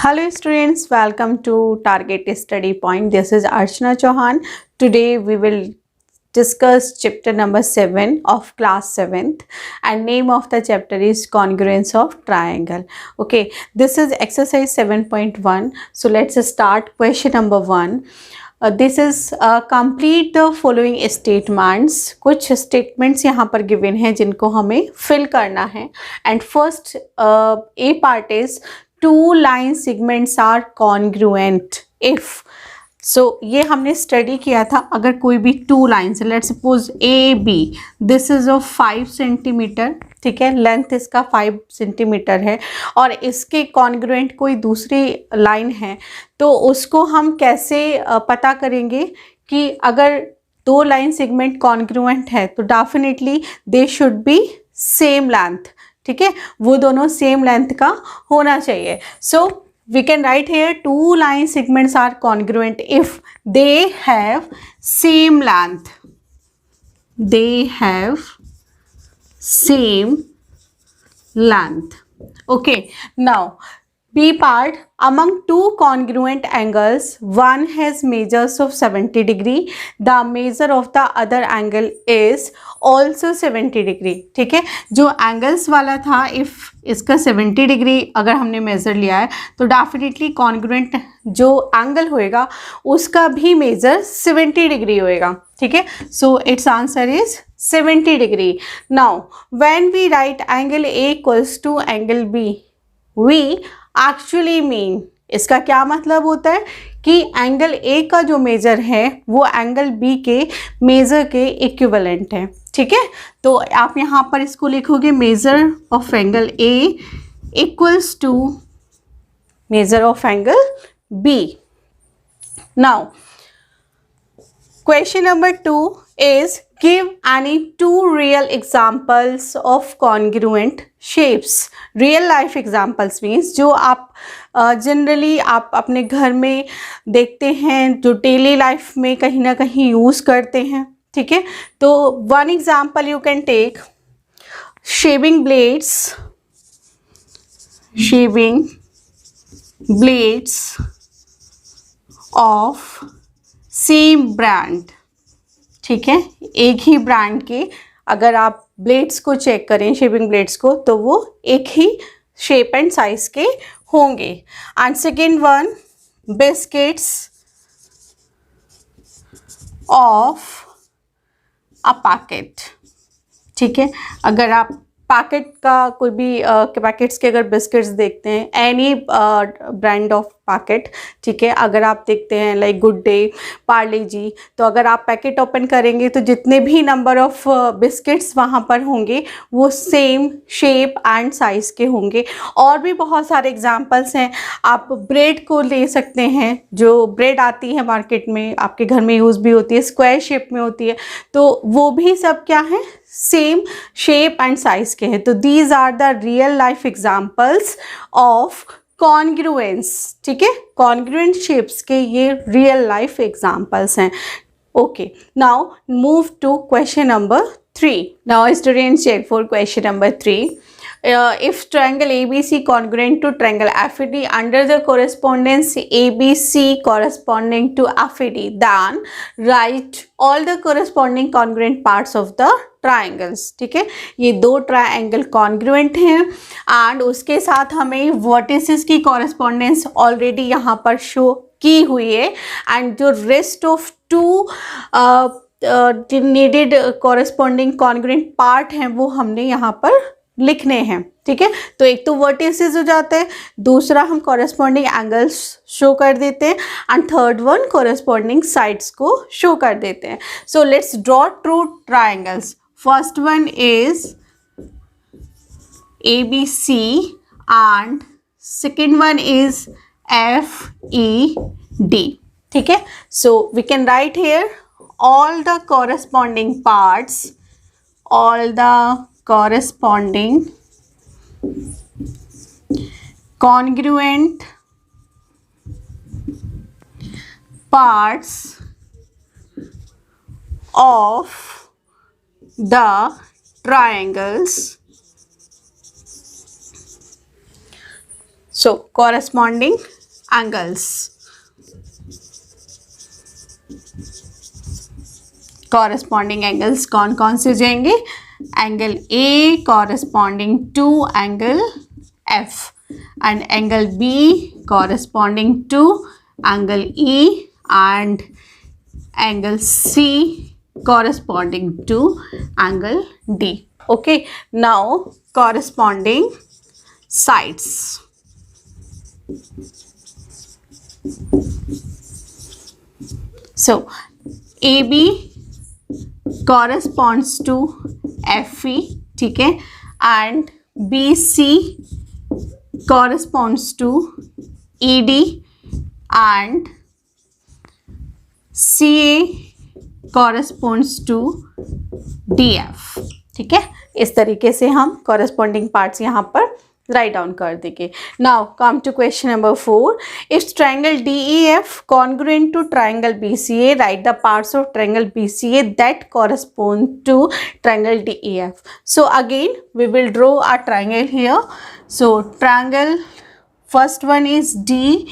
Hello students, welcome to Target Study Point. This is Archana Chauhan. Today we will discuss chapter number 7 of class 7th and name of the chapter is congruence of triangle. Okay, this is exercise 7.1. So let's start question number 1. This is complete the following statements. कुछ statements यहाँ पर given हैं जिनको हमें fill करना है. And first A part is two line segments are congruent if. So ये हमने स्टडी किया था. अगर कोई भी two lines, let suppose A B, this is of 5 centimetre, ठीक है, लेंथ इसका 5 सेंटीमीटर है और इसके कॉन्ग्रुएंट कोई दूसरी लाइन है, तो उसको हम कैसे पता करेंगे कि अगर दो लाइन सेगमेंट कॉन्ग्रुएंट है तो definitely they should be same length, ठीक है, वो दोनों सेम लेंथ का होना चाहिए. सो we can write here two line segments are congruent if they have same length. They have same length. Okay, now B part, among two congruent angles, one has measures of 70 degree, the measure of the other angle is also 70 degree. ठीक है, जो angles वाला था, if इसका 70 degree अगर हमने measure लिया है तो डेफिनेटली कॉन्ग्रुएंट जो एंगल होएगा उसका भी मेज़र 70 डिग्री होएगा, ठीक है. So its answer is 70 degree. Now when we write angle A equals to angle B, we actually mean, इसका क्या मतलब होता है कि एंगल ए का जो मेजर है वो एंगल बी के मेजर के इक्विवेलेंट है, ठीक है. तो आप यहाँ पर इसको लिखोगे measure of angle A equals to measure of angle B. Now question number 2 is give any two real examples of congruent shapes. Real life examples means जो आप जनरली आप अपने घर में देखते हैं, जो डेली लाइफ में कहीं ना कहीं यूज़ करते हैं, ठीक है. तो one example you can take shaving blades of same brand, ठीक है, एक ही ब्रांड के अगर आप ब्लेड्स को चेक करें, शेविंग ब्लेड्स को, तो वो एक ही शेप एंड साइज के होंगे. And second one, biscuits of a packet, ठीक है. अगर आप पैकेट का कोई भी पैकेट्स के अगर बिस्किट्स देखते हैं, एनी ब्रांड ऑफ पैकेट, ठीक है, अगर आप देखते हैं लाइक गुड डे, पार्ले जी, तो अगर आप पैकेट ओपन करेंगे तो जितने भी नंबर ऑफ बिस्किट्स वहाँ पर होंगे वो सेम शेप एंड साइज़ के होंगे. और भी बहुत सारे एग्जांपल्स हैं. आप ब्रेड को ले सकते हैं, जो ब्रेड आती है मार्केट में, आपके घर में यूज़ भी होती है, स्क्वायर शेप में होती है, तो वो भी सब क्या है, सेम शेप एंड साइज के हैं. तो these are the real life examples of congruence, ठीक है, कॉन्ग्रुएंट शेप्स के ये रियल लाइफ एग्जाम्पल्स हैं. Okay, now move to question number 3. Now students check for question number 3. If triangle ABC congruent to triangle FED under the correspondence ABC corresponding to FED, then write all the corresponding congruent parts of the triangles. ठीक है, ये दो triangle congruent हैं and उसके साथ हमें vertices की correspondence already यहाँ पर शो की हुई है एंड जो rest of two needed corresponding congruent part हैं वो हमने यहाँ पर लिखने हैं, ठीक है. तो एक तो वर्टिसेस हो जाते हैं, दूसरा हम कॉरेस्पॉन्डिंग एंगल्स शो कर देते हैं and third one corresponding sides को शो कर देते हैं. So let's draw two triangles. First one is ABC and second one is FED, ठीक है. So we can write here all the corresponding parts, all the corresponding congruent parts of the triangles. So corresponding angles. Corresponding angles कौन कौन से जाएंगे? Angle A corresponding to angle F and angle B corresponding to angle E and angle C corresponding to angle D. Okay, now corresponding sides. So AB corresponds to FE, ठीक है, and BC corresponds to ED and CA corresponds to DF. ठीक है, इस तरीके से हम corresponding parts यहाँ पर राइट डाउन कर देंगे. Now come to question number 4. If triangle DEF congruent to triangle BCA, write the parts of triangle BCA that correspond to triangle DEF. So again we will draw a triangle here. So triangle first one is DEF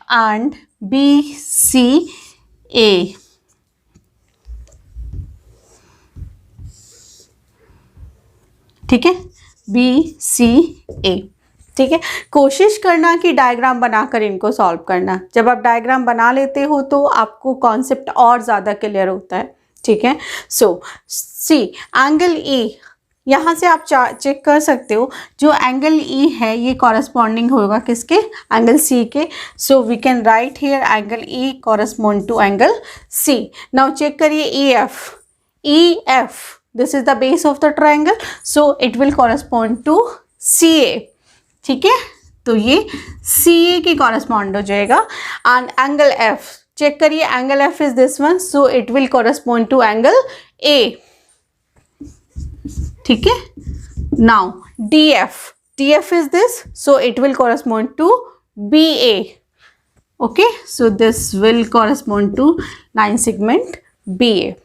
and BCA. ठीक है, BCA. ठीक है, कोशिश करना कि diagram बनाकर इनको solve करना. जब आप डायग्राम बना लेते हो तो आपको कॉन्सेप्ट और ज़्यादा क्लियर होता है. ठीक है, सो सी एंगल E, यहाँ से आप चेक कर सकते हो जो एंगल E है ये कॉरस्पॉन्डिंग होगा किसके? एंगल C के. So we can write here angle E correspond to angle C. Now check करिए EF. This is the base of the triangle, so it will correspond to CA. ठीक है, तो ये CA की correspond हो जाएगा. And angle F, check करिए angle F is this one, so it will correspond to angle A. ठीक है, now DF is this, so it will correspond to BA. Okay, so this will correspond to line segment BA.